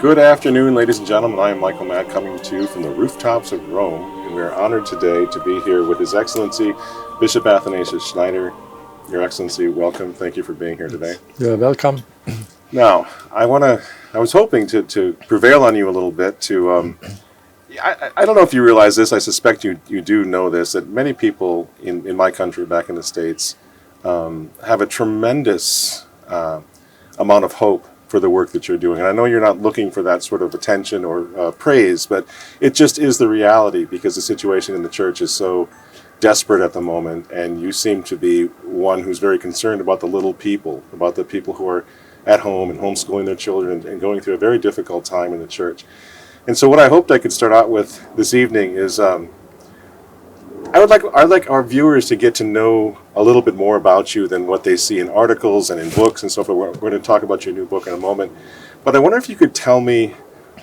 Good afternoon, ladies and gentlemen. I am Michael Matt, coming to you from the rooftops of Rome, and we are honored today to be here with His Excellency, Bishop Athanasius Schneider. Your Excellency, welcome. Thank you for being here today. You're welcome. Now, I was hoping to prevail on you a little bit to, I don't know if you realize this, I suspect you do know this, that many people in my country, back in the States, have a tremendous amount of hope for the work that you're doing. And I know you're not looking for that sort of attention or praise, but it just is the reality, because the situation in the church is so desperate at the moment, and you seem to be one who's very concerned about the little people, about the people who are at home and homeschooling their children and going through a very difficult time in the church. And so what I hoped I could start out with this evening is I'd like our viewers to get to know a little bit more about you than what they see in articles and in books and so forth. We're going to talk about your new book in a moment. But I wonder if you could tell me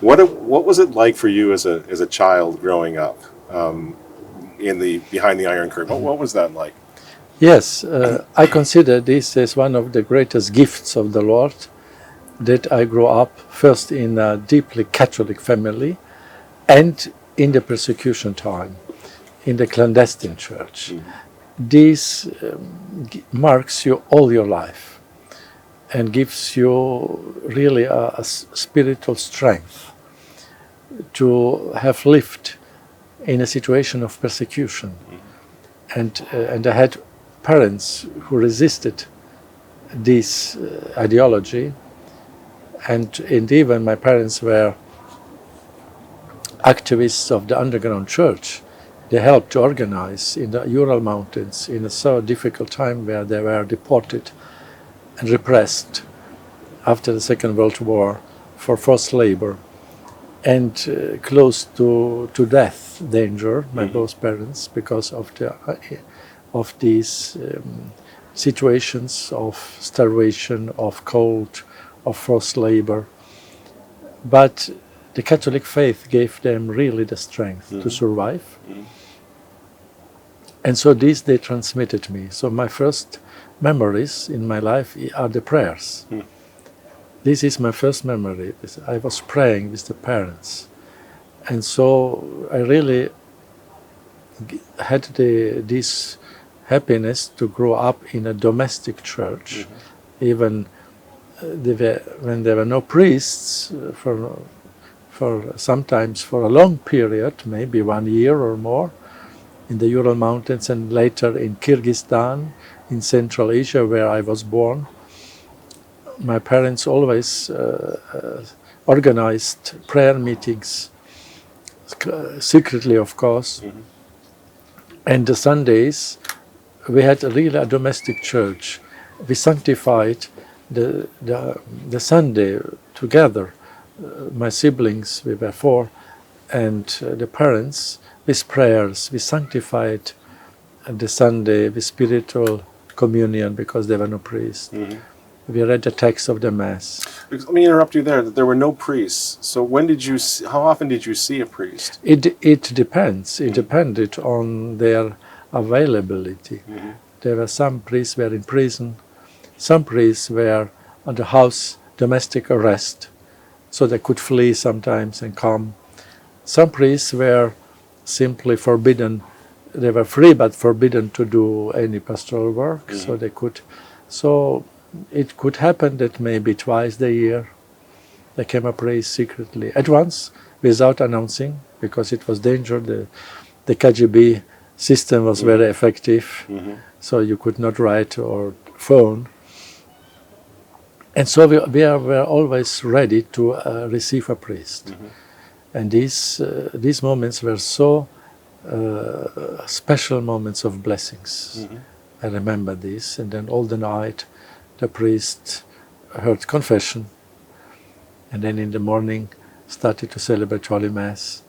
what was it like for you as a child growing up behind the Iron Curtain? What was that like? Yes, I consider this as one of the greatest gifts of the Lord, that I grew up first in a deeply Catholic family and in the persecution time, in the clandestine church. This marks you all your life and gives you really a spiritual strength to have lived in a situation of persecution. And I had parents who resisted this ideology, and indeed when my parents were activists of the underground church, they helped to organize in the Ural Mountains in a so difficult time where they were deported and repressed after the Second World War for forced labor and close to death danger, my both parents, because of these situations of starvation, of cold, of forced labor. But the Catholic faith gave them really the strength to survive. And so this they transmitted me. So my first memories in my life are the prayers. This is my first memory. I was praying with the parents. And so I really had this happiness to grow up in a domestic church. Even when there were no priests, for sometimes for a long period, maybe 1 year or more, in the Ural Mountains, and later in Kyrgyzstan, in Central Asia, where I was born. My parents always organized prayer meetings, secretly of course. And the Sundays, we had really a domestic church. We sanctified the Sunday together. My siblings, we were 4, and the parents, with prayers, we sanctified the Sunday with spiritual communion, because there were no priests. We read the text of the Mass. Let me interrupt you there. There were no priests. So how often did you see a priest? It depends. It depended on their availability. There were some priests were in prison. Some priests were under house domestic arrest, so they could flee sometimes and come. Some priests were simply forbidden. They were free but forbidden to do any pastoral work, so they could. So it could happen that maybe twice a year there came a priest secretly, at once, without announcing, because it was danger. The KGB system was very effective, so you could not write or phone. And so we were always ready to receive a priest. And these moments were so special moments of blessings. I remember this. And then all the night the priest heard confession, and then in the morning started to celebrate Holy Mass,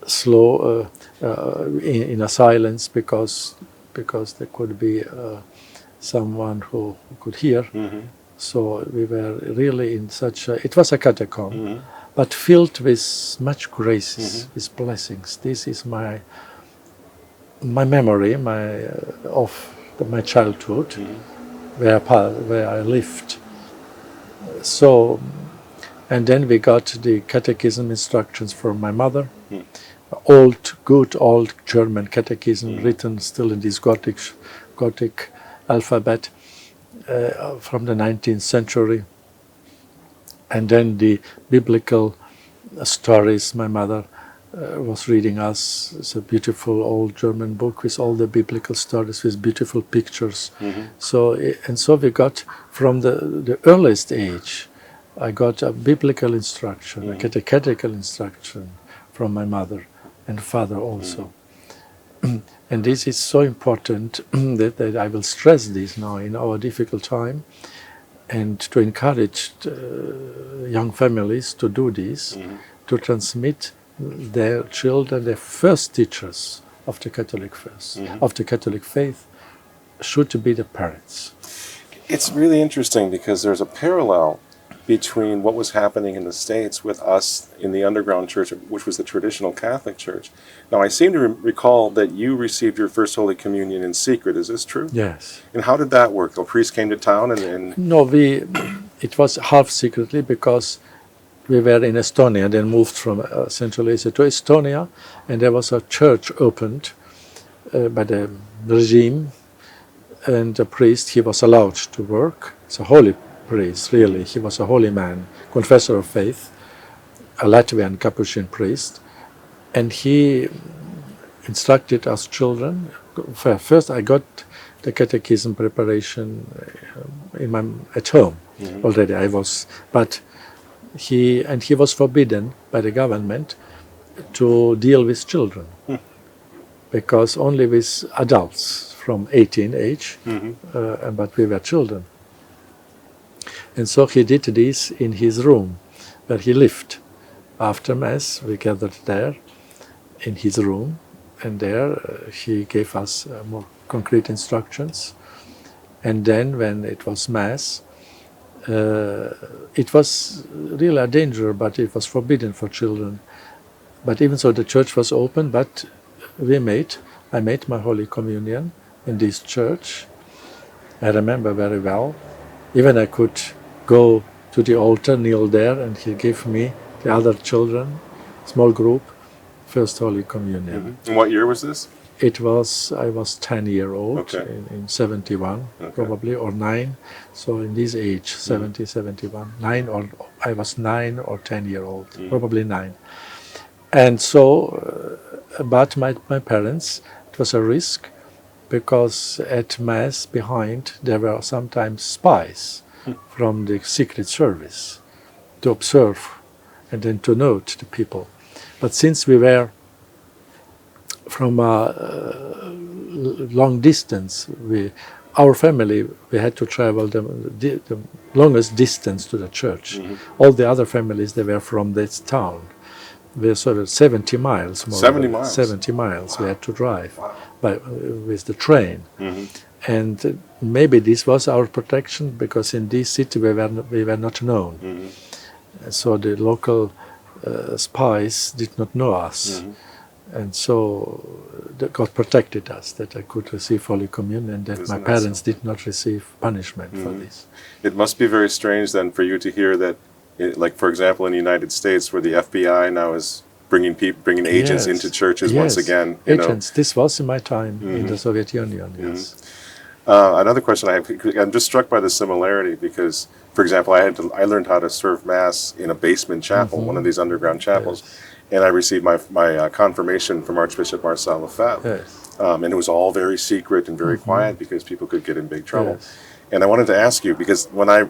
slow, in a silence, because there could be someone who could hear. So we were really in such a, it was a catacomb, but filled with much graces, with blessings. This is my memory, of my childhood, where I lived. So And then we got the catechism instructions from my mother. Mm. Good old German catechism, written still in this Gothic alphabet from the 19th century. And then the biblical stories my mother was reading us. It's a beautiful old German book with all the biblical stories with beautiful pictures. So we got from the earliest age, I got a biblical instruction, a catechetical instruction from my mother and father also. And this is so important that I will stress this now in our difficult time, and to encourage young families to do this, to transmit their children, their first teachers of the Catholic faith should be the parents. It's really interesting because there's a parallel between what was happening in the States with us in the underground church, which was the traditional Catholic Church. Now, I seem to recall that you received your first Holy Communion in secret. Is this true? Yes. And how did that work? The priest came to town and... No, it was half secretly because we were in Estonia, then moved from Central Asia to Estonia, and there was a church opened by the regime, and the priest, he was allowed to work. It's a holy priest, really. He was a holy man, confessor of faith, a Latvian Capuchin priest, and he instructed us children. First, I got the catechism preparation at home already. But he was forbidden by the government to deal with children, because only with adults from 18 age, but we were children. And so he did this in his room, where he lived. After Mass, we gathered there in his room, and there he gave us more concrete instructions. And then when it was Mass, it was really a danger, but it was forbidden for children. But even so, the church was open, but I made my Holy Communion in this church. I remember very well. Even I could go to the altar, kneel there, and he gave me, the other children, small group, first Holy Communion. And what year was this? I was 10 years old, in 71, probably, or 9. So in this age, 70, 71, I was 9 or 10 years old, probably 9. And so, but my parents, it was a risk, because at Mass behind there were sometimes spies from the Secret Service to observe and then to note the people. But since we were from a long distance, our family, we had to travel the longest distance to the church. All the other families, they were from this town. We were sort of 70 miles more. 70 miles? 70 miles we had to drive with the train. And maybe this was our protection, because in this city we were not known. So the local spies did not know us. And so God protected us, that I could receive Holy Communion, and that my parents did not receive punishment for this. It must be very strange then for you to hear that, like for example in the United States, where the FBI now is bringing agents into churches once again. Agents. This was in my time in the Soviet Union, yes. Another question I have, I'm just struck by the similarity, because, for example, I learned how to serve Mass in a basement chapel, one of these underground chapels, and I received my confirmation from Archbishop Marcel Lefebvre, and it was all very secret and very quiet, because people could get in big trouble. And I wanted to ask you, because when I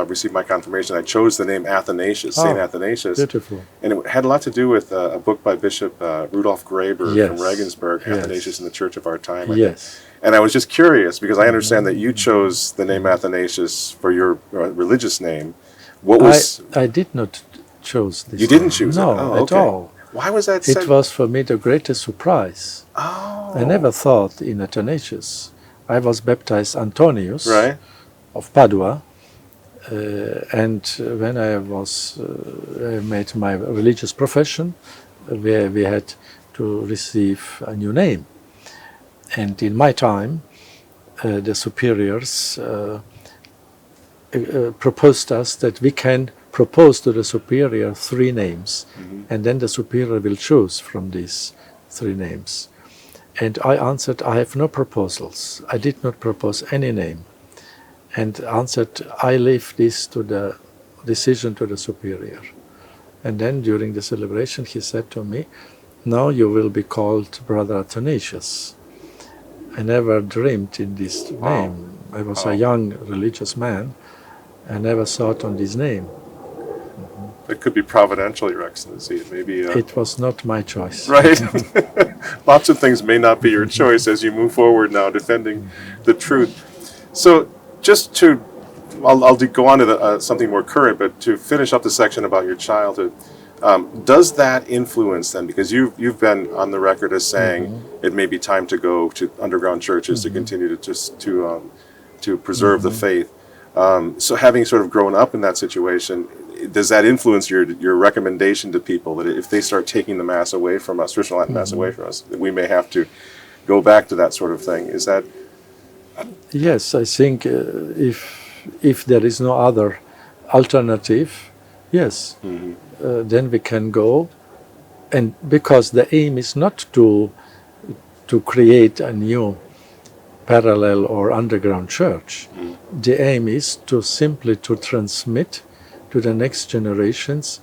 received my confirmation, I chose the name Athanasius, Saint Athanasius. Beautiful. And it had a lot to do with a book by Bishop Rudolf Graeber from Regensburg, Athanasius in the Church of Our Time. And I was just curious, because I understand that you chose the name Athanasius for your religious name. What was... I did not choose this. You didn't choose it? No, at all. Why was that? It was for me the greatest surprise. I never thought in Athanasius. I was baptized Antonius of Padua, and when I made my religious profession, we had to receive a new name. And in my time, the superiors proposed us that we can propose to the superior 3 names, and then the superior will choose from these 3 names. And I answered, I have no proposals. I did not propose any name. And answered, I leave this to the decision to the superior. And then during the celebration he said to me, now you will be called Brother Athanasius. I never dreamed in this name. I was a young religious man. I never thought on this name. It could be providential, Your Excellency. It may be. It was not my choice. Right. Lots of things may not be your choice as you move forward now, defending the truth. So, just to, I'll go on to something more current, but to finish up the section about your childhood, does that influence then? Because you've been on the record as saying it may be time to go to underground churches to continue to preserve the faith. So, having sort of grown up in that situation, does that influence your recommendation to people that if they start taking the Mass away from us, traditional Latin Mass away from us, that we may have to go back to that sort of thing? Is that? Yes, I think if there is no other alternative, yes, then we can go. And because the aim is not to create a new parallel or underground church, the aim is to simply to transmit to the next generations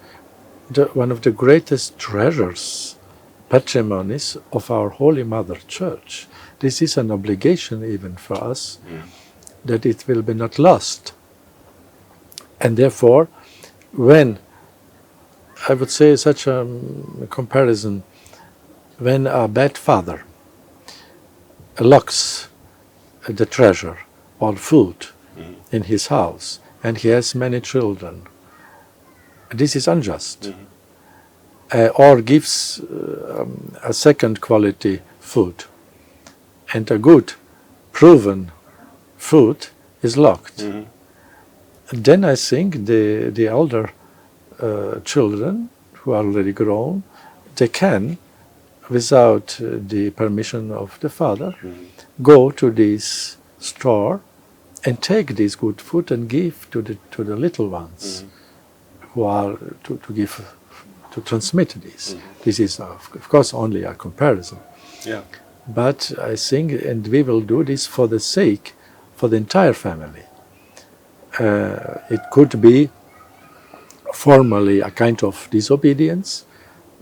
one of the greatest treasures, patrimonies of our Holy Mother Church. This is an obligation even for us, that it will be not lost. And therefore, when, I would say such a comparison, when a bad father locks the treasure or food in his house, and he has many children, this is unjust. Or gives a second quality food, and a good, proven food is locked. Then I think the elder children, who are already grown, they can, without the permission of the father, go to this store and take this good food and give to the little ones who are to transmit this. This is of course only a comparison. Yeah. But I think, and we will do this for the sake, for the entire family. It could be formally a kind of disobedience,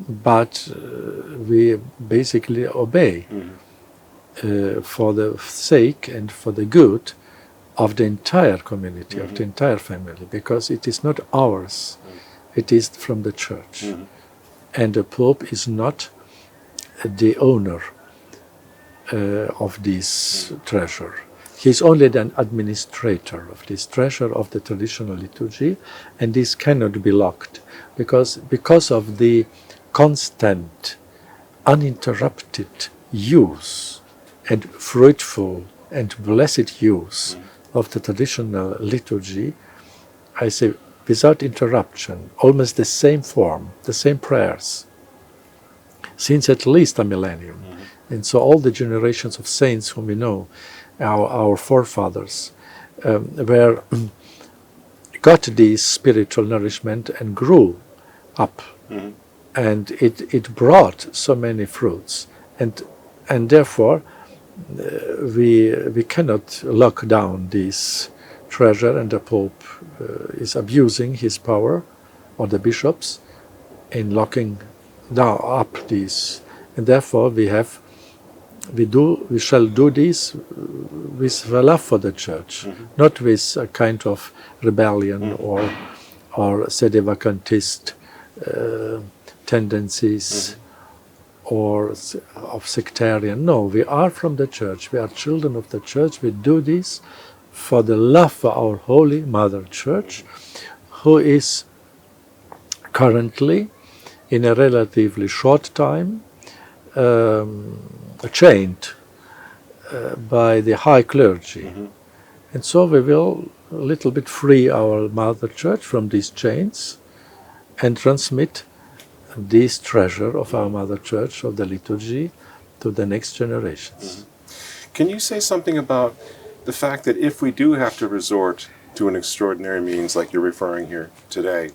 but we basically obey for the sake and for the good of the entire community, of the entire family, because it is not ours, it is from the Church. And the Pope is not the owner of this treasure. He is only an administrator of this treasure of the traditional liturgy, and this cannot be locked, because of the constant, uninterrupted use and fruitful and blessed use of the traditional liturgy. I say, without interruption, almost the same form, the same prayers, since at least a millennium. And so all the generations of saints whom we know, our forefathers, got this spiritual nourishment and grew up. And it brought so many fruits. And therefore, we cannot lock down this treasure, and the Pope is abusing his power, or the bishops, in locking down up this. And therefore we shall do this with love for the Church, not with a kind of rebellion or sedevacantist tendencies or of sectarian. No, we are from the Church. We are children of the Church. We do this for the love for our Holy Mother Church, who is currently, in a relatively short time, chained by the high clergy. And so we will a little bit free our Mother Church from these chains and transmit this treasure of our Mother Church, of the liturgy, to the next generations. Can you say something about the fact that if we do have to resort to an extraordinary means like you're referring here today,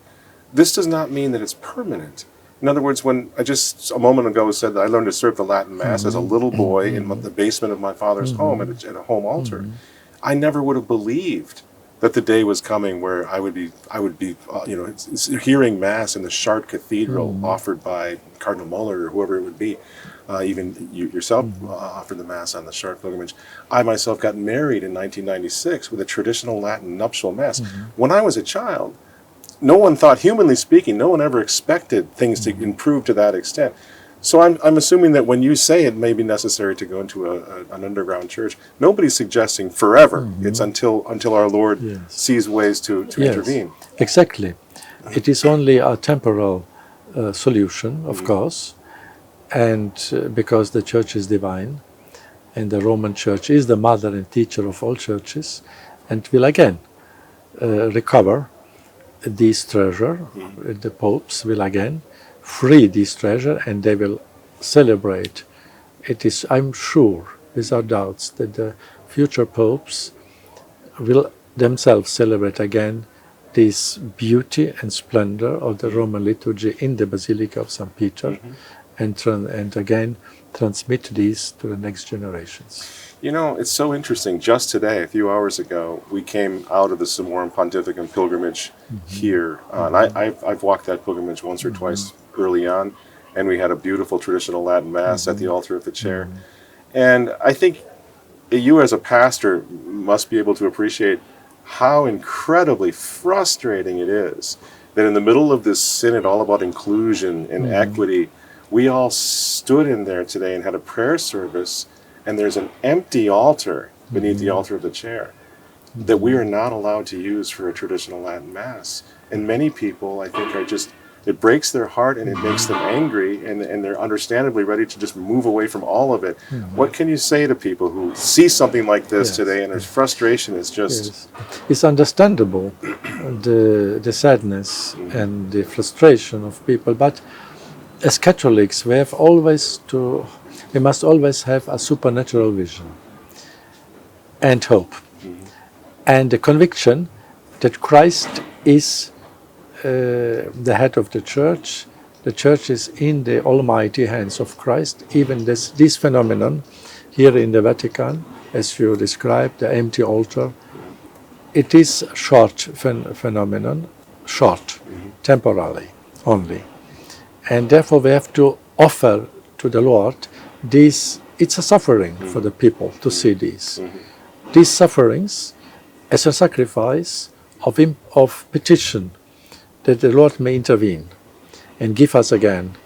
this does not mean that it's permanent. In other words, when I just a moment ago said that I learned to serve the Latin Mass as a little boy in the basement of my father's home at a home altar, I never would have believed that the day was coming where I would be hearing Mass in the Chartres Cathedral offered by Cardinal Muller or whoever it would be. Even you yourself offered the Mass on the Chartres pilgrimage. I myself got married in 1996 with a traditional Latin nuptial Mass. When I was a child, no one thought, humanly speaking, no one ever expected things to improve to that extent. So I'm assuming that when you say it may be necessary to go into an underground church, nobody's suggesting forever. It's until our Lord sees ways to intervene. Exactly. It is only a temporal solution, of course, and because the church is divine, and the Roman Church is the mother and teacher of all churches, and will again recover this treasure. The popes will again free this treasure, and they will celebrate. It is, I'm sure, without doubts, that the future popes will themselves celebrate again this beauty and splendor of the Roman liturgy in the Basilica of St. Peter, and again transmit these to the next generations. You know, it's so interesting. Just today, a few hours ago, we came out of the Summorum Pontificum pilgrimage here. And I've walked that pilgrimage once or twice early on, and we had a beautiful traditional Latin Mass at the altar of the chair. And I think you as a pastor must be able to appreciate how incredibly frustrating it is that in the middle of this synod all about inclusion and equity, we all stood in there today and had a prayer service, and there's an empty altar beneath the altar of the chair that we are not allowed to use for a traditional Latin Mass. And many people, I think, are just, it breaks their heart and it makes them angry, and they're understandably ready to just move away from all of it. What can you say to people who see something like this today and their frustration is just... It's understandable, the sadness and the frustration of people, but as Catholics we must always have a supernatural vision and hope, and the conviction that Christ is the head of the Church. The Church is in the almighty hands of Christ. Even this phenomenon here in the Vatican, as you described, the empty altar, it is a short phenomenon, temporarily only. And therefore we have to offer to the Lord this. It's a suffering for the people to see these sufferings as a sacrifice of petition that the Lord may intervene and give us again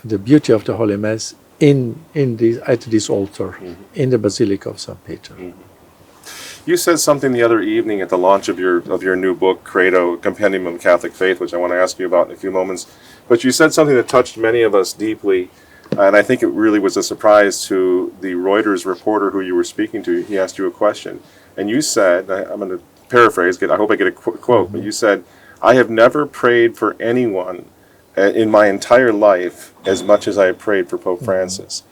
the beauty of the Holy Mass at this altar in the Basilica of St. Peter. You said something the other evening at the launch of your new book, Credo, Compendium of Catholic Faith, which I want to ask you about in a few moments. But you said something that touched many of us deeply, and I think it really was a surprise to the Reuters reporter who you were speaking to. He asked you a question, and you said, I'm going to paraphrase, I hope I get a quote, but you said, "I have never prayed for anyone in my entire life as much as I have prayed for Pope Francis."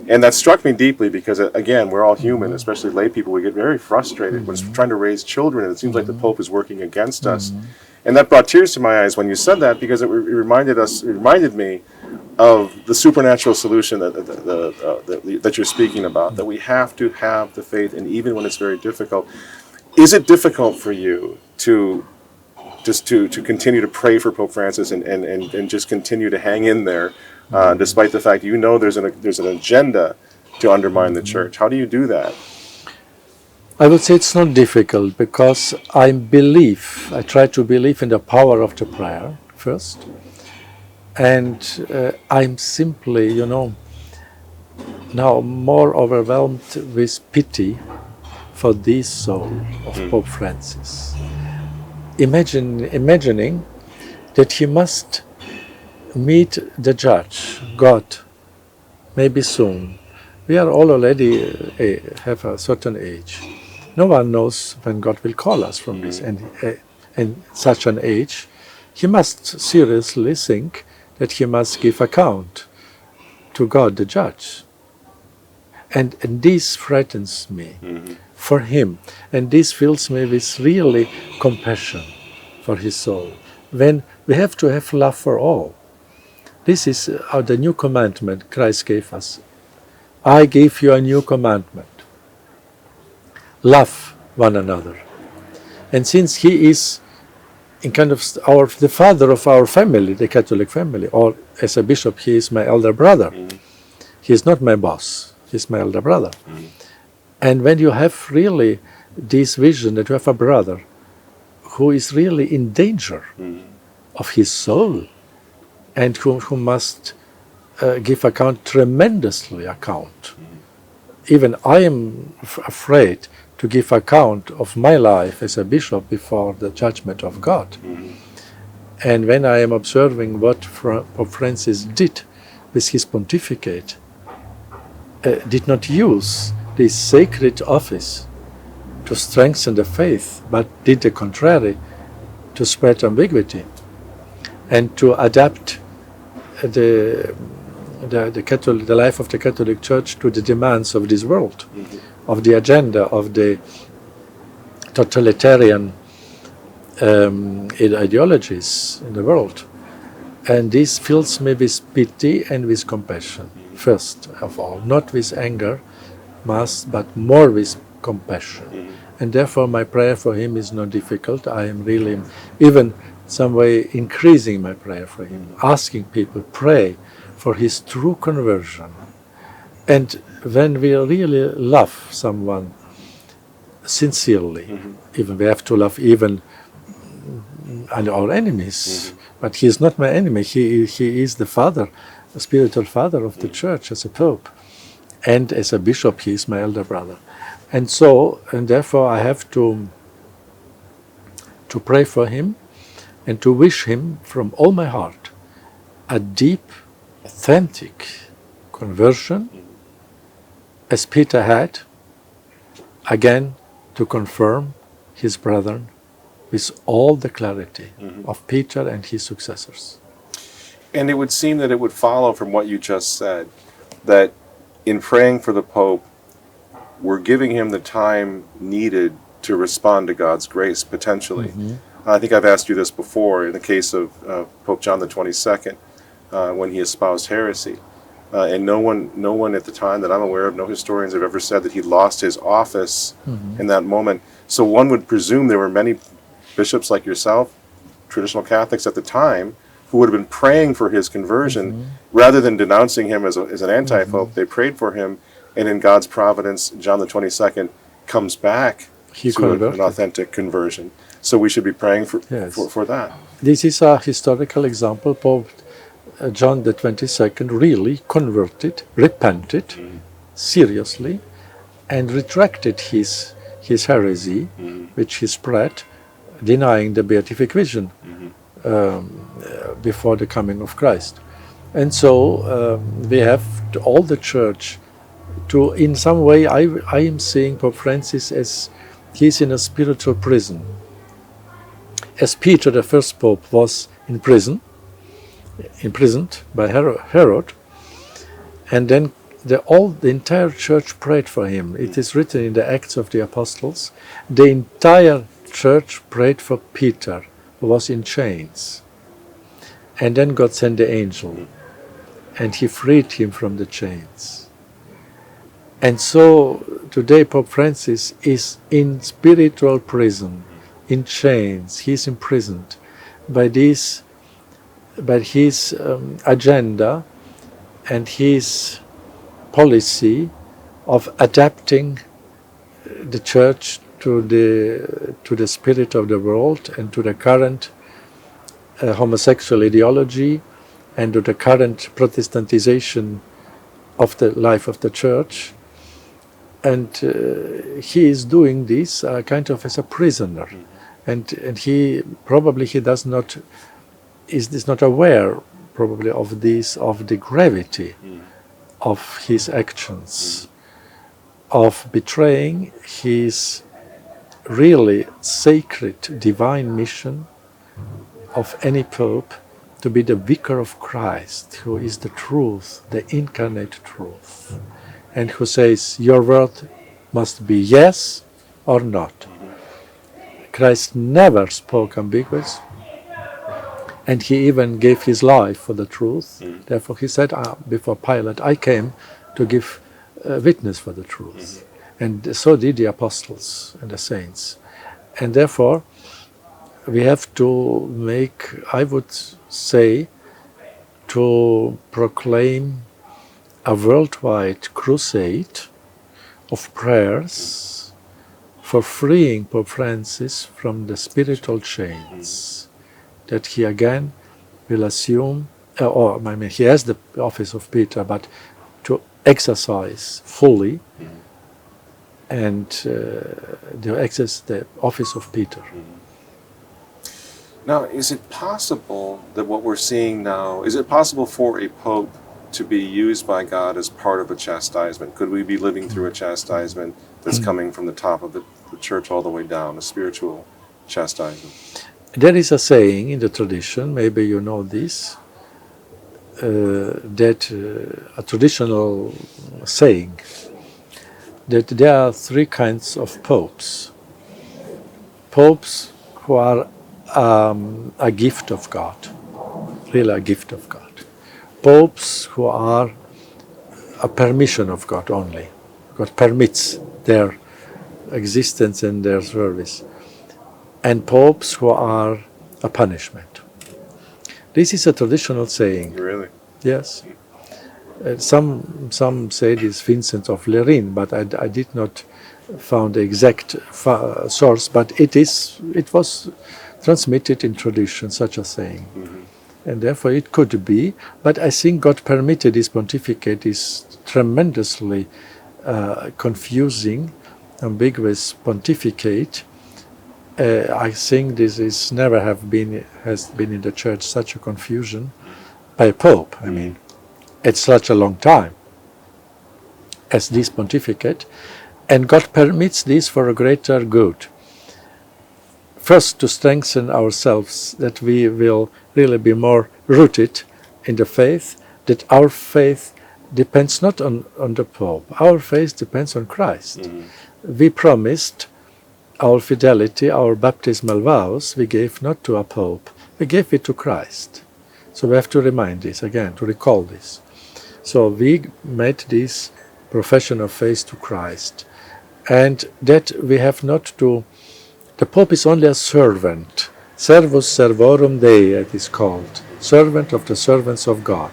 And that struck me deeply because, again, we're all human, especially lay people. We get very frustrated when trying to raise children, and it seems like the Pope is working against us. And that brought tears to my eyes when you said that, because it reminded me of the supernatural solution that you're speaking about, that we have to have the faith, and even when it's very difficult. Is it difficult for you to continue to pray for Pope Francis and just continue to hang in there, despite the fact you know there's an agenda to undermine the Church? How do you do that? I would say it's not difficult, because I try to believe in the power of the prayer first, and I'm simply, now more overwhelmed with pity for this soul of Pope Francis. Imagining that he must meet the Judge, God, maybe soon. We are all already have a certain age. No one knows when God will call us from this, and such an age, he must seriously think that he must give account to God the Judge. And this frightens me for him, and this fills me with really compassion for his soul, when we have to have love for all. This is the new commandment Christ gave us. I give you a new commandment. Love one another. And since he is in kind of the father of our family, the Catholic family, or as a bishop, he is my elder brother. He is not my boss. He is my elder brother. And when you have really this vision that you have a brother who is really in danger of his soul, and who must give account, tremendously account. Even I am afraid to give account of my life as a bishop before the judgment of God. And when I am observing what Pope Francis did with his pontificate, did not use this sacred office to strengthen the faith, but did the contrary, to spread ambiguity and to adapt the life of the Catholic Church to the demands of this world, of the agenda of the totalitarian ideologies in the world. And this fills me with pity and with compassion, first of all, not with anger, but more with compassion. And therefore my prayer for him is not difficult. I am really, even some way, increasing my prayer for him, asking people, pray for his true conversion. And when we really love someone sincerely, even we have to love even our enemies, but he is not my enemy. He is the father, the spiritual father of the church as a pope. And as a bishop, he is my elder brother. And so, and therefore I have to pray for him and to wish him from all my heart a deep, authentic conversion, as Peter had, again to confirm his brethren with all the clarity of Peter and his successors. And it would seem that it would follow from what you just said, that in praying for the Pope, we're giving him the time needed to respond to God's grace, potentially. I think I've asked you this before in the case of Pope John the 22nd, when he espoused heresy. And no one at the time that I'm aware of, no historians have ever said that he lost his office in that moment. So one would presume there were many bishops like yourself, traditional Catholics at the time, who would have been praying for his conversion, rather than denouncing him as an anti-pope. They prayed for him, and in God's providence, John the 22nd comes back to an authentic conversion. So we should be praying for that. This is a historical example. Pope John the 22nd really converted, repented seriously, and retracted his heresy, which he spread, denying the beatific vision before the coming of Christ. And so we have all the church to, in some way, I am seeing Pope Francis as he's in a spiritual prison. As Peter, the first pope, was in prison, imprisoned by Herod, and then the entire church prayed for him. It is written in the Acts of the Apostles. The entire church prayed for Peter, who was in chains. And then God sent the angel, and he freed him from the chains. And so today Pope Francis is in spiritual prison, in chains. He is imprisoned by his agenda and his policy of adapting the church to the spirit of the world and to the current homosexual ideology and to the current Protestantization of the life of the church. And he is doing this kind of as a prisoner, and he is not aware probably of the gravity of his actions, of betraying his really sacred divine mission of any pope to be the vicar of Christ, who is the truth, the incarnate truth, and who says, your word must be yes or not. Christ never spoke ambiguous. And he even gave his life for the truth. Therefore he said before Pilate, I came to give witness for the truth. And so did the apostles and the saints. And therefore we have to make, I would say, to proclaim a worldwide crusade of prayers for freeing Pope Francis from the spiritual chains, that he again will assume, he has the office of Peter, but to exercise fully and to exercise the office of Peter. Now, is it possible that what we're seeing now, is it possible for a pope to be used by God as part of a chastisement? Could we be living through a chastisement that's coming from the top of the church all the way down, a spiritual chastisement? There is a saying in the tradition, maybe you know this, a traditional saying, that there are three kinds of popes. Popes who are a gift of God, really a gift of God. Popes who are a permission of God only. God permits their existence and their service. And popes who are a punishment. This is a traditional saying. Really? Yes. Some say it is Vincent of Lerins, but I did not found the exact source, but it was transmitted in tradition, such a saying. And therefore it could be, but I think God permitted this pontificate, this tremendously confusing, ambiguous pontificate. I think this is has been in the church such a confusion by a pope. I mean, it's such a long time as this pontificate, and God permits this for a greater good. First, to strengthen ourselves, that we will really be more rooted in the faith, that our faith depends not on the Pope. Our faith depends on Christ. We promised our fidelity, our baptismal vows, we gave not to a Pope, we gave it to Christ. So we have to remind this again, to recall this. So we made this profession of faith to Christ, and that we have not to. The Pope is only a servant. Servus servorum Dei, it is called. Servant of the servants of God.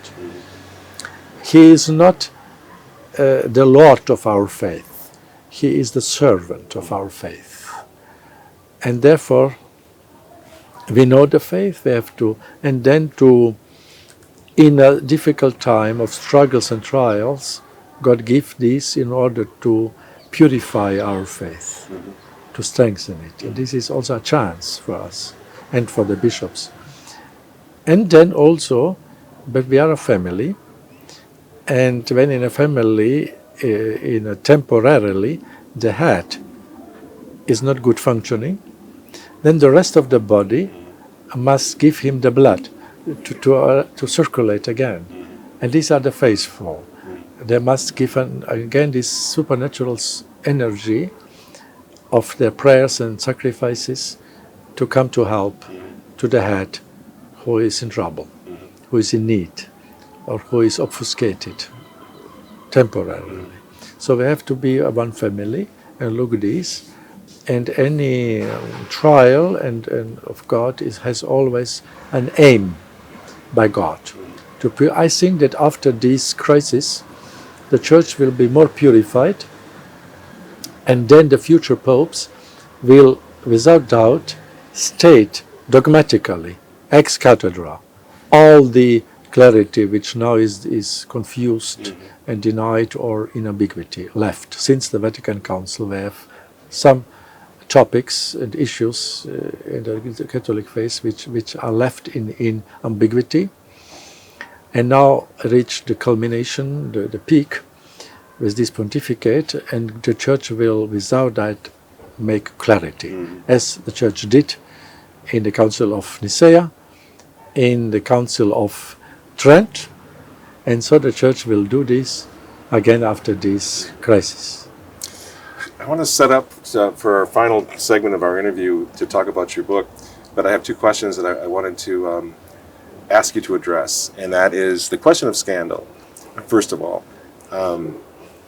He is not the Lord of our faith. He is the servant of our faith. And therefore, we know the faith, we have to, and then to, in a difficult time of struggles and trials, God gives this in order to purify our faith. To strengthen it. And this is also a chance for us and for the bishops. And then also, but we are a family, and when in a family, temporarily, the head is not good functioning, then the rest of the body must give him the blood to circulate again. And these are the faithful. They must give again this supernatural energy of their prayers and sacrifices to come to help to the head who is in trouble, who is in need, or who is obfuscated temporarily. So we have to be one family and look at this. And any trial and of God has always an aim by God. I think that after this crisis, the Church will be more purified, and then the future popes will, without doubt, state dogmatically, ex cathedra, all the clarity which now is confused and denied or in ambiguity left. Since the Vatican Council, we have some topics and issues in the Catholic faith which are left in ambiguity, and now reach the culmination, the peak, with this pontificate, and the Church will, without that, make clarity, as the Church did in the Council of Nicaea, in the Council of Trent, and so the Church will do this again after this crisis. I want to set up for our final segment of our interview to talk about your book, but I have two questions that I wanted to ask you to address, and that is the question of scandal. First of all,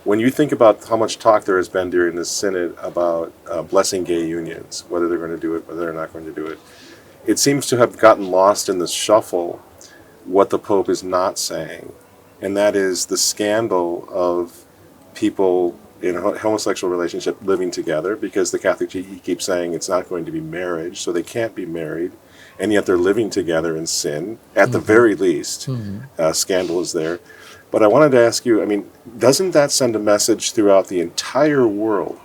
when you think about how much talk there has been during this synod about blessing gay unions, whether they're going to do it, whether they're not going to do it, it seems to have gotten lost in the shuffle what the Pope is not saying, and that is the scandal of people in a homosexual relationship living together, because the Catholic he keeps saying it's not going to be marriage, so they can't be married, and yet they're living together in sin, at the very least. Scandal is there. But I wanted to ask you, I mean, doesn't that send a message throughout the entire world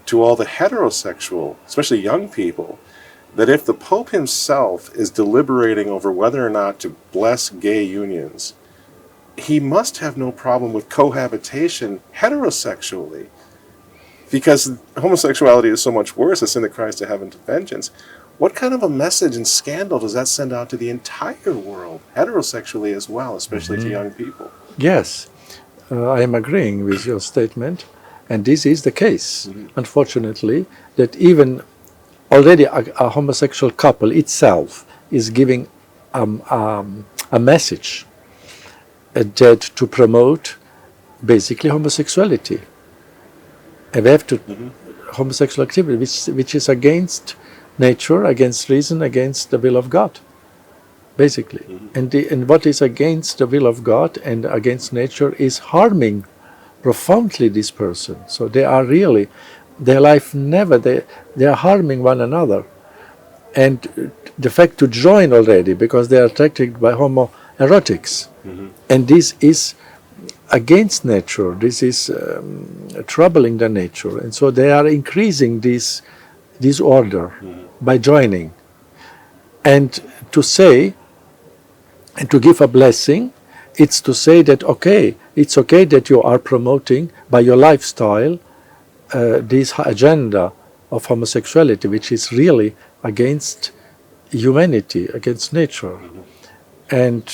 to all the heterosexual, especially young people, that if the Pope himself is deliberating over whether or not to bless gay unions, he must have no problem with cohabitation heterosexually? Because homosexuality is so much worse, a sin that cries to heaven to vengeance. What kind of a message and scandal does that send out to the entire world, heterosexually as well, especially to young people? Yes, I am agreeing with your statement, and this is the case, unfortunately, that even already a homosexual couple itself is giving a message that to promote basically homosexuality. And we have to homosexual activity, which is against nature, against reason, against the will of God, basically. And what is against the will of God and against nature is harming profoundly this person. So they are really, their life never, they are harming one another. And the fact to join already, because they are attracted by homoerotics. And this is against nature, this is troubling the nature. And so they are increasing this disorder by joining. And to say, and to give a blessing, it's to say that, okay, it's okay that you are promoting by your lifestyle this agenda of homosexuality, which is really against humanity, against nature. And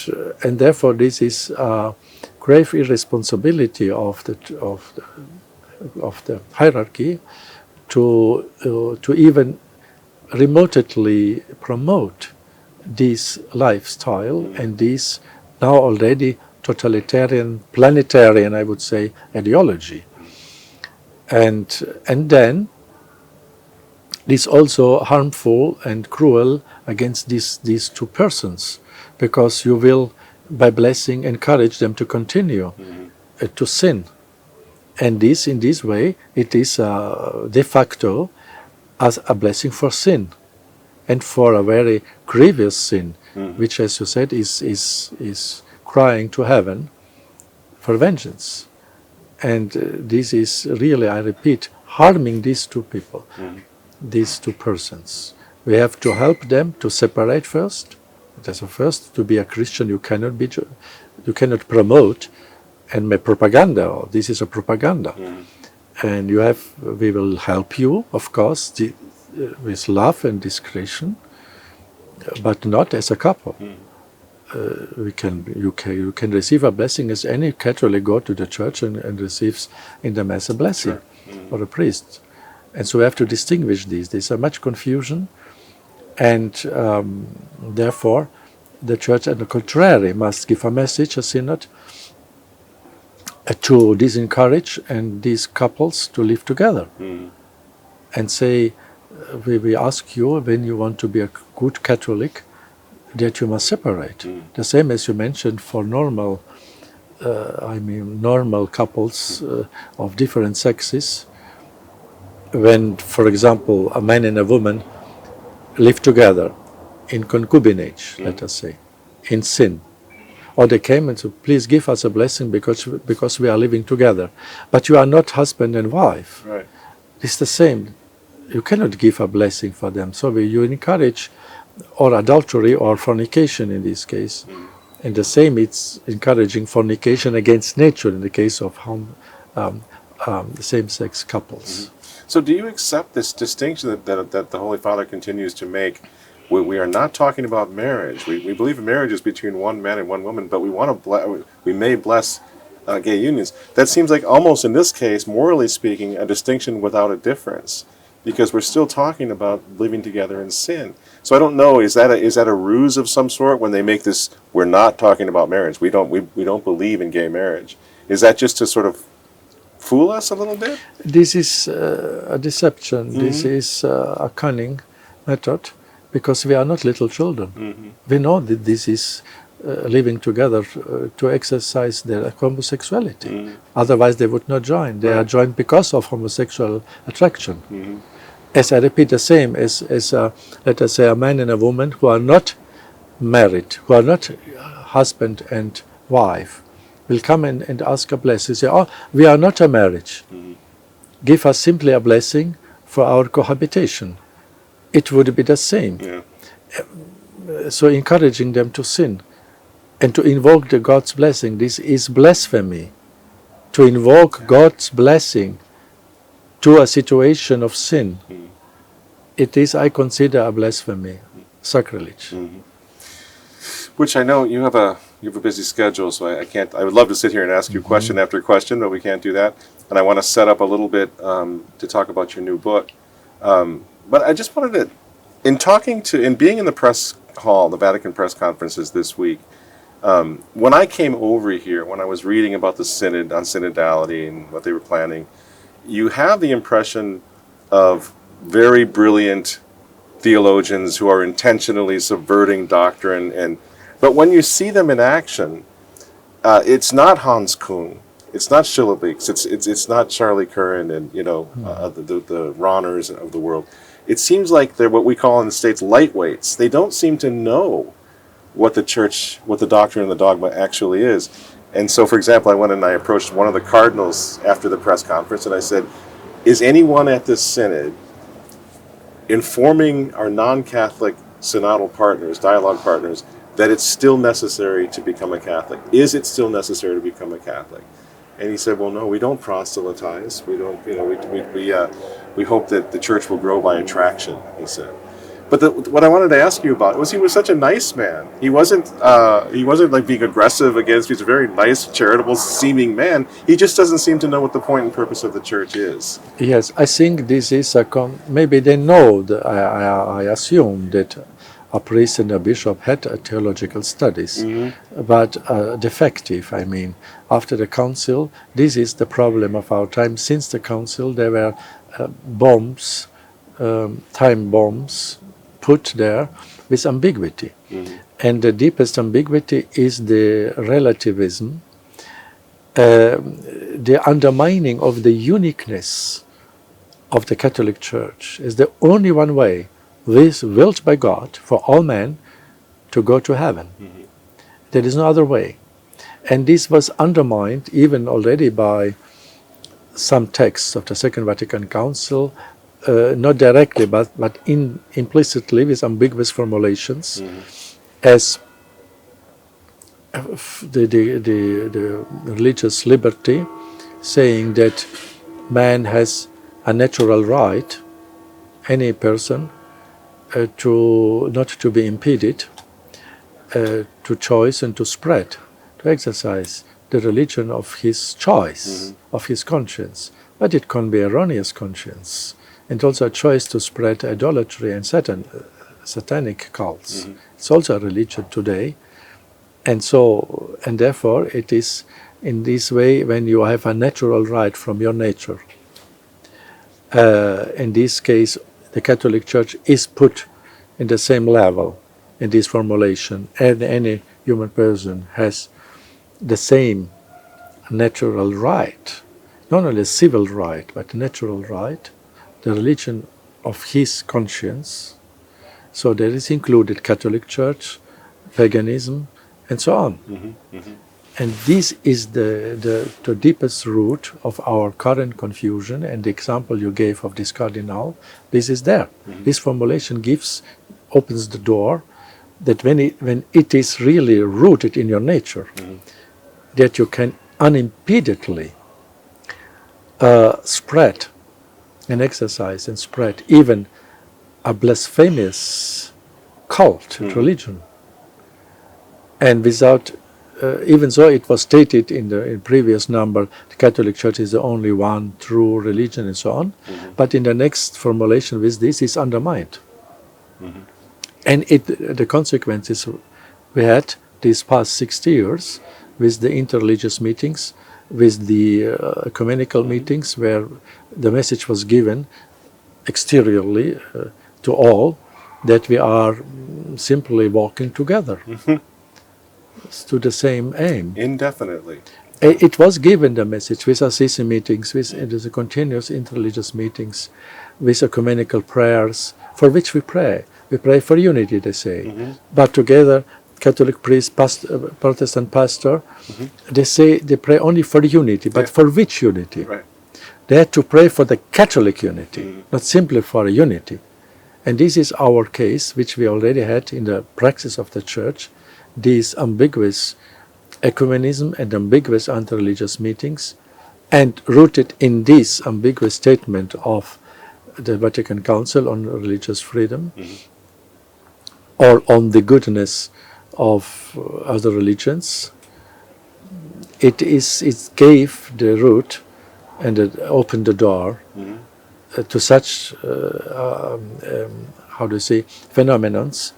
therefore this is a grave irresponsibility of the hierarchy to even remotely promote this lifestyle and this now already totalitarian, planetarian, I would say, ideology. And then this also harmful and cruel against these two persons, because you will, by blessing, encourage them to continue to sin. And this, in this way, it is de facto as a blessing for sin, and for a very grievous sin, which, as you said, is crying to heaven for vengeance. And this is really, I repeat, harming these two people, these two persons. We have to help them to separate first. That's first. To be a Christian, you cannot promote and make propaganda. This is a propaganda, and we will help you, of course, with love and discretion, but not as a couple. You can receive a blessing as any Catholic go to the church and receives in the Mass a blessing, or a priest. And so we have to distinguish these. There's much confusion, and therefore the Church, on the contrary, must give a message, a synod, to disencourage and these couples to live together, and say, we ask you, when you want to be a good Catholic, that you must separate. The same as you mentioned for normal couples of different sexes. When, for example, a man and a woman live together in concubinage, let us say, in sin, or they came and said, please give us a blessing because we are living together, but you are not husband and wife. Right. It's the same. You cannot give a blessing for them. So you encourage or adultery or fornication in this case. And the same, it's encouraging fornication against nature in the case of same-sex couples. So do you accept this distinction that the Holy Father continues to make? We are not talking about marriage. We believe marriage is between one man and one woman, but we may bless gay unions. That seems like almost in this case, morally speaking, a distinction without a difference. because we're still talking about living together in sin. So I don't know, is that a ruse of some sort when they make this, we're not talking about marriage, we don't believe in gay marriage? Is that just to sort of fool us a little bit? This is a deception. This is a cunning method, because we are not little children. We know that this is living together to exercise their homosexuality. Otherwise they would not join. They are joined because of homosexual attraction. As I repeat, the same as let us say, a man and a woman who are not married, who are not husband and wife, will come and ask a blessing. Say, oh, we are not a marriage. Give us simply a blessing for our cohabitation. It would be the same. Yeah. So encouraging them to sin and to invoke the God's blessing, this is blasphemy. To invoke God's blessing to a situation of sin, it is, I consider, a blasphemy, sacrilege. Which I know you have a busy schedule, so I can't. I would love to sit here and ask you question after question, but we can't do that. And I want to set up a little bit to talk about your new book. But I just wanted to, in being in the press hall, the Vatican press conferences this week, when I came over here, when I was reading about the Synod on synodality and what they were planning, you have the impression of very brilliant theologians who are intentionally subverting doctrine, but when you see them in action, it's not Hans Kuhn, it's not Schillebeeckx, it's not Charlie Curran and the Rahners of the world. It seems like they're what we call in the States lightweights. They don't seem to know what the church, what the doctrine and the dogma actually is. And so, for example, I went and I approached one of the cardinals after the press conference and I said, is anyone at this synod informing our non-Catholic synodal partners, dialogue partners, that it's still necessary to become a Catholic? Is it still necessary to become a Catholic? And he said, well, no, we don't proselytize. We don't, we hope that the church will grow by attraction, he said. But what I wanted to ask you about was he was such a nice man. He wasn't like being aggressive against. He's a very nice, charitable seeming man. He just doesn't seem to know what the point and purpose of the church is. Yes, I think this is maybe they know. I assume that a priest and a bishop had theological studies, but defective. I mean, after the council, this is the problem of our time. Since the council, there were bombs, time bombs, put there with ambiguity. And the deepest ambiguity is the relativism, the undermining of the uniqueness of the Catholic Church is the only one way, this willed by God for all men to go to heaven. There is no other way. And this was undermined even already by some texts of the Second Vatican Council, not directly, but implicitly with ambiguous formulations, as the religious liberty, saying that man has a natural right, any person, not to be impeded, to choice and to spread, to exercise the religion of his choice, of his conscience. But it can be erroneous conscience, and also a choice to spread idolatry and satanic cults. It's also a religion today, and therefore it is in this way when you have a natural right from your nature. In this case, the Catholic Church is put in the same level in this formulation, and any human person has the same natural right, not only civil right, but natural right, the religion of his conscience. So there is included Catholic Church, paganism, and so on. And this is the deepest root of our current confusion, and the example you gave of this cardinal, this is there. This formulation opens the door that when it is really rooted in your nature, that you can unimpededly spread and exercise and spread even a blasphemous cult and religion, and without even though it was stated in the previous number, the Catholic Church is the only one true religion and so on, but in the next formulation with this is undermined. And the consequences we had these past 60 years with the interreligious meetings, with the ecumenical meetings where the message was given exteriorly to all that we are simply walking together to the same aim. Indefinitely. It was given, the message, with Assisi meetings, with the continuous interreligious meetings, with ecumenical prayers, for which we pray. We pray for unity, they say. But together, Catholic priest, Protestant pastor, they say they pray only for unity, but for which unity? Right. They had to pray for the Catholic unity, not simply for a unity. And this is our case, which we already had in the praxis of the Church, these ambiguous ecumenism and ambiguous interreligious meetings, and rooted in this ambiguous statement of the Vatican Council on religious freedom, or on the goodness of other religions. It gave the root and it opened the door to such how do you say, phenomenons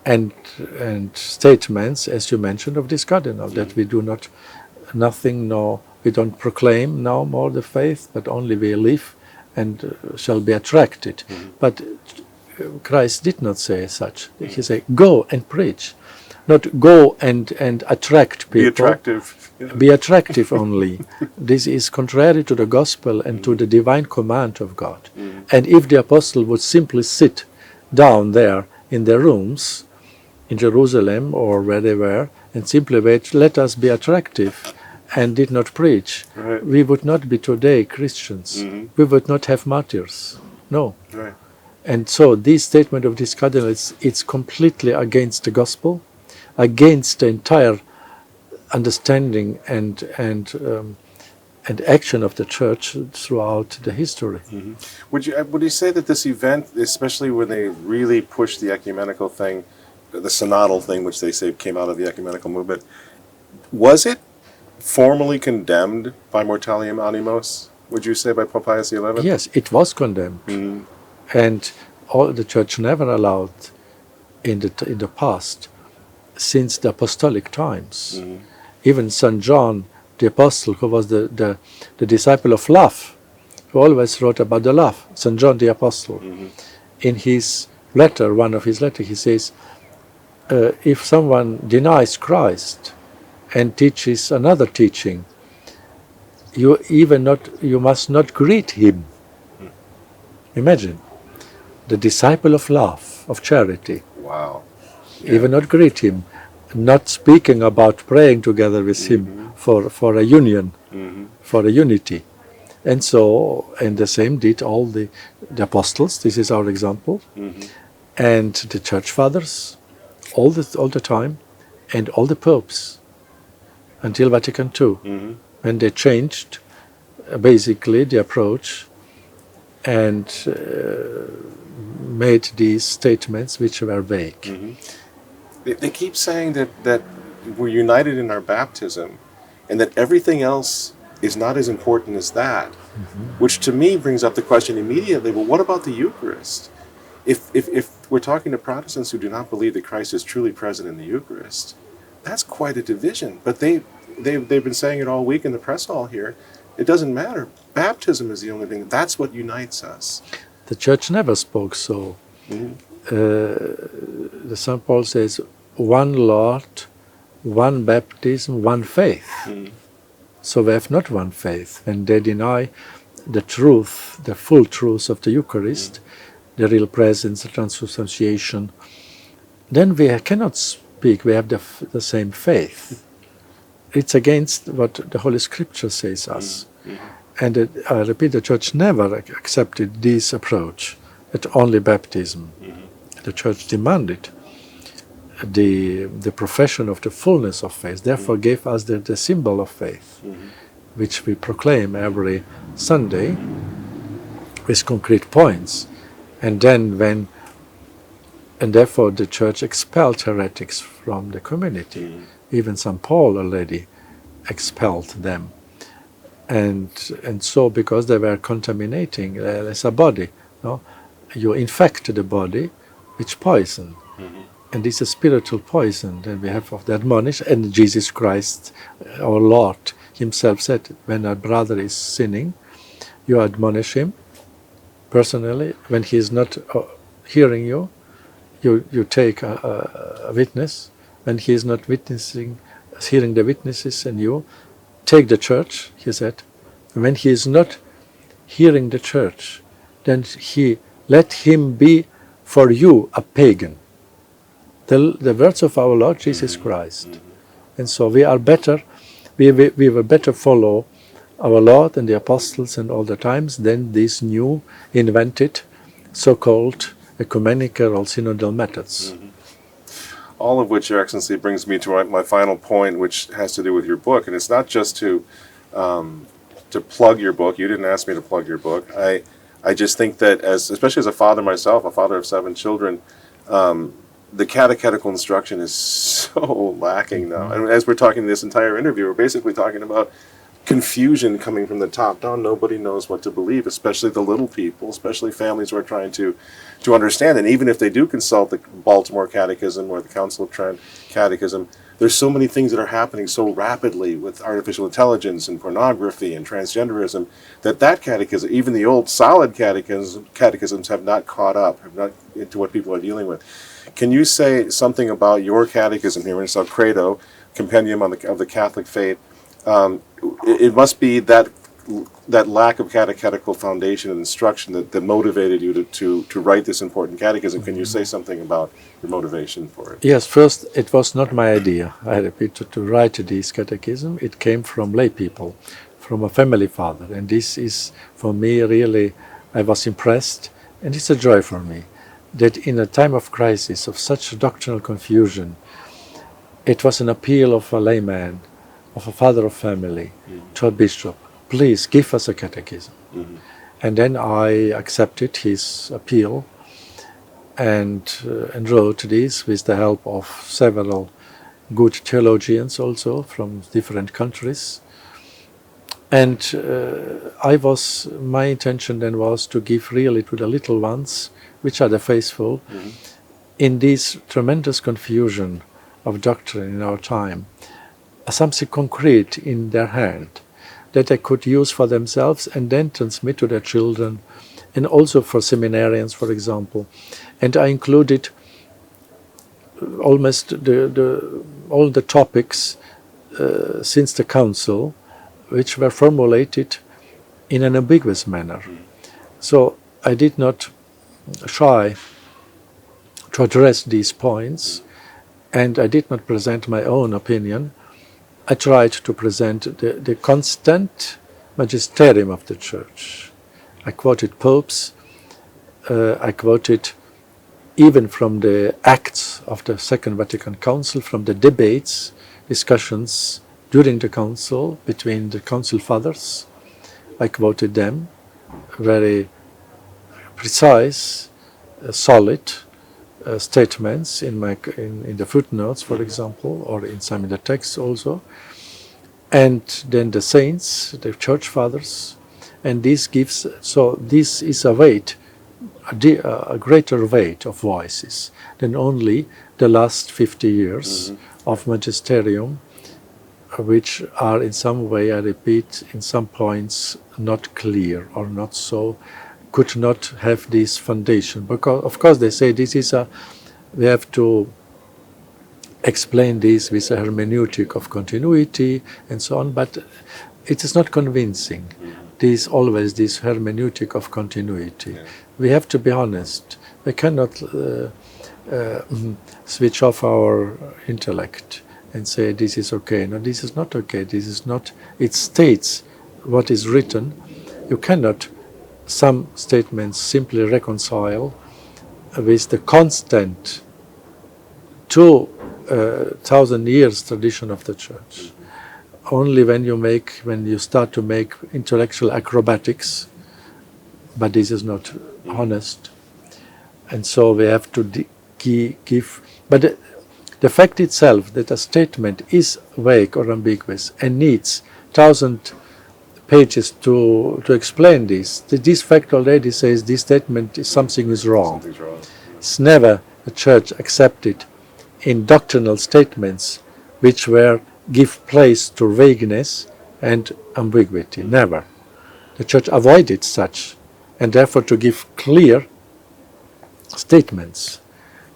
and statements, as you mentioned, of this cardinal, that we do not we don't proclaim now more the faith, but only we live and shall be attracted. But Christ did not say such. He said, go and preach. Not go and attract people. Be attractive. Be attractive only. This is contrary to the gospel and to the divine command of God. And if the apostle would simply sit down there in their rooms in Jerusalem or where they were and simply wait, let us be attractive, and did not preach, we would not be today Christians. We would not have martyrs. No. Right. And so this statement of this cardinal, it's completely against the gospel, against the entire understanding and action of the Church throughout the history. Would you say that this event, especially when they really pushed the ecumenical thing, the synodal thing, which they say came out of the ecumenical movement, was it formally condemned by Mortalium Animos, would you say, by Pope Pius XI? Yes, it was condemned. And all the Church never allowed in the past, since the apostolic times. Even St. John, the apostle, who was the disciple of love, who always wrote about the love, St. John the apostle, in his letter, one of his letters, he says, if someone denies Christ and teaches another teaching, you must not greet him. Imagine, the disciple of love, of charity. Wow. Even not greet him, not speaking about praying together with him for a union, for a unity. And so, and the same did all the apostles, this is our example, and the church fathers, all the time, and all the popes, until Vatican II, when they changed basically the approach and made these statements which were vague. They keep saying that we're united in our baptism and that everything else is not as important as that, which to me brings up the question immediately, well, what about the Eucharist? If we're talking to Protestants who do not believe that Christ is truly present in the Eucharist, that's quite a division. But they've been saying it all week in the press hall here. It doesn't matter. Baptism is the only thing. That's what unites us. The Church never spoke so. The St. Paul says, one Lord, one baptism, one faith. So we have not one faith. When they deny the truth, the full truth of the Eucharist, the real presence, the transubstantiation, then we cannot speak, we have the same faith. It's against what the Holy Scripture says us. And I repeat, the Church never accepted this approach, that only baptism. The Church demanded the profession of the fullness of faith, therefore gave us the symbol of faith, which we proclaim every Sunday with concrete points. And then when And therefore the Church expelled heretics from the community. Even St. Paul already expelled them. And so because they were contaminating as a body, no? You infect the body with poison. And this is a spiritual poison that we have of the admonish. And Jesus Christ, our Lord himself said, when a brother is sinning, you admonish him personally. When he is not hearing you, you take a witness. When he is not hearing the witnesses, and you take the church, he said. When he is not hearing the church, then let him be for you a pagan. The words of our Lord Jesus Christ. And so we are better, we will better follow our Lord and the apostles and all the times than these new invented so-called ecumenical or synodal methods. All of which, Your Excellency, brings me to my final point, which has to do with your book. And it's not just to plug your book. You didn't ask me to plug your book. I just think that, especially as a father myself, a father of 7 children, the catechetical instruction is so lacking now. And as we're talking this entire interview, we're basically talking about confusion coming from the top down. Nobody knows what to believe, especially the little people, especially families who are trying to understand. And even if they do consult the Baltimore Catechism or the Council of Trent Catechism, there's so many things that are happening so rapidly with artificial intelligence and pornography and transgenderism that catechism, even the old solid catechisms have not caught up, have not into what people are dealing with. Can you say something about your catechism here? It's a credo, compendium of the Catholic faith. It must be that lack of catechetical foundation and instruction that motivated you to write this important catechism. Can you say something about your motivation for it? Yes, first, it was not my idea, I repeat, to write this catechism. It came from lay people, from a family father. And this is, for me, really, I was impressed, and it's a joy for me, that in a time of crisis, of such doctrinal confusion, it was an appeal of a layman, of a father of family, to a bishop. Please give us a catechism. And then I accepted his appeal and wrote this with the help of several good theologians also from different countries. And my intention then was to give really to the little ones, which are the faithful, in this tremendous confusion of doctrine in our time, something concrete in their hand that they could use for themselves and then transmit to their children, and also for seminarians, for example. And I included almost all the topics since the Council, which were formulated in an ambiguous manner. So I did not shy to address these points, and I did not present my own opinion. I tried to present the constant magisterium of the Church. I quoted popes, I quoted even from the acts of the Second Vatican Council, from the debates, discussions during the Council between the Council Fathers. I quoted them, very precise, solid statements in the footnotes, for example, or in some of the texts also, and then the saints, the church fathers, and this is a weight, a greater weight of voices than only the last 50 years of magisterium, which are in some way, I repeat, in some points not clear or not so, could not have this foundation. Because, of course, they say we have to explain this with a hermeneutic of continuity and so on, but it is not convincing. There is always this hermeneutic of continuity. Yeah. We have to be honest. We cannot switch off our intellect and say this is okay. No, this is not okay. This is not. It states what is written. You cannot some statements simply reconcile with the constant 2,000 years tradition of the Church. Only when you start to make intellectual acrobatics, but this is not honest. And so we have to give. But the fact itself that a statement is vague or ambiguous and needs 1,000 pages to explain this fact already says this statement is something is wrong. Something's wrong. It's never the Church accepted in doctrinal statements which were give place to vagueness and ambiguity. Never. The Church avoided such, and therefore to give clear statements.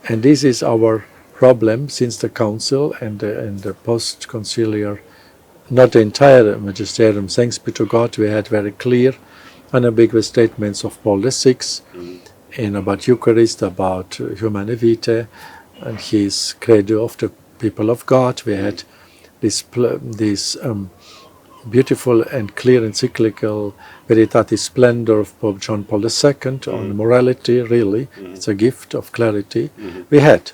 And this is our problem since the Council and the post-conciliar, not the entire magisterium, thanks be to God, we had very clear, unambiguous statements of Paul VI in about Eucharist, about Humane Vitae, and his credo of the people of God. We had this beautiful and clear encyclical Veritatis Splendor of Pope John Paul II on morality, really. It's a gift of clarity. We had.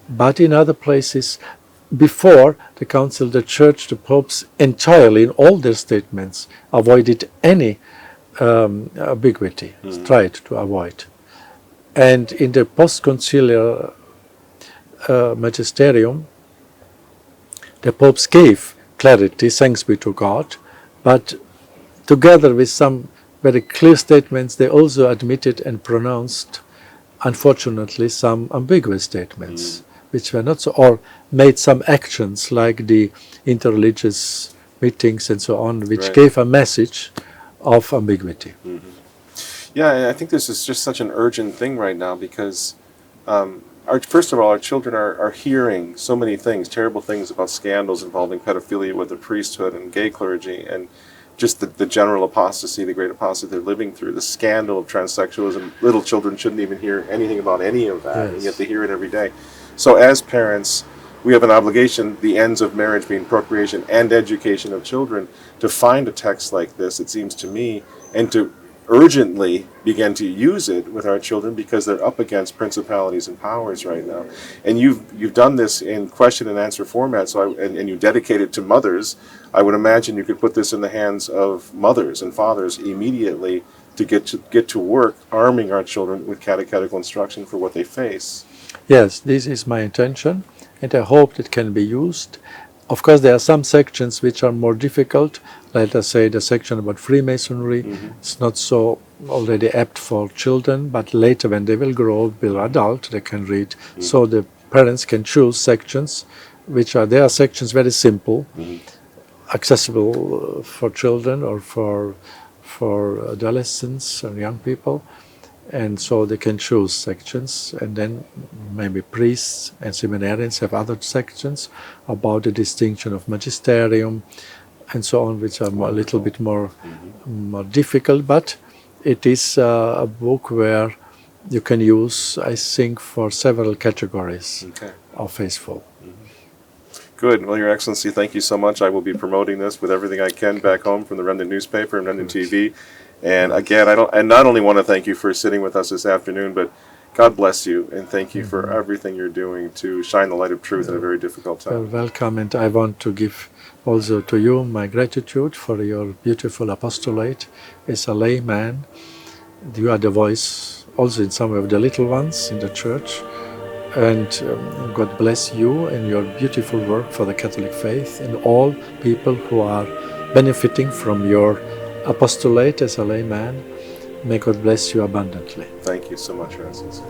But in other places, before the Council, the Church, the popes entirely in all their statements avoided any ambiguity, tried to avoid. And in the post-conciliar magisterium, the popes gave clarity, thanks be to God, but together with some very clear statements, they also admitted and pronounced, unfortunately, some ambiguous statements, which were not so, or made some actions like the interreligious meetings and so on, which gave a message of ambiguity. Yeah, I think this is just such an urgent thing right now because first of all, our children are hearing so many things, terrible things about scandals involving pedophilia with the priesthood and gay clergy, and just the general apostasy, the great apostasy they're living through, the scandal of transsexualism. Little children shouldn't even hear anything about any of that, and yet they hear it every day. So as parents, we have an obligation, the ends of marriage being procreation and education of children, to find a text like this, it seems to me, and to urgently begin to use it with our children because they're up against principalities and powers right now. And you've done this in question and answer format, and you dedicate it to mothers. I would imagine you could put this in the hands of mothers and fathers immediately to get to work arming our children with catechetical instruction for what they face. Yes, this is my intention, and I hope it can be used. Of course, there are some sections which are more difficult. Let us say the section about Freemasonry. It's not so already apt for children, but later when they will grow, be adult, they can read. So the parents can choose sections, there are sections very simple, accessible for children or for adolescents and young people. And so they can choose sections, and then maybe priests and seminarians have other sections about the distinction of magisterium and so on, which are a little bit more difficult, but it is a book where you can use, I think, for several categories of faithful. Good. Well, Your Excellency, thank you so much. I will be promoting this with everything I can back home from the Remnant newspaper and Remnant TV. And again, I not only want to thank you for sitting with us this afternoon, but God bless you and thank you for everything you're doing to shine the light of truth in a very difficult time. Well, welcome, and I want to give also to you my gratitude for your beautiful apostolate as a layman. You are the voice also in some of the little ones in the church, and God bless you and your beautiful work for the Catholic faith and all people who are benefiting from your apostolate as a layman. May God bless you abundantly. Thank you so much, Your Excellency.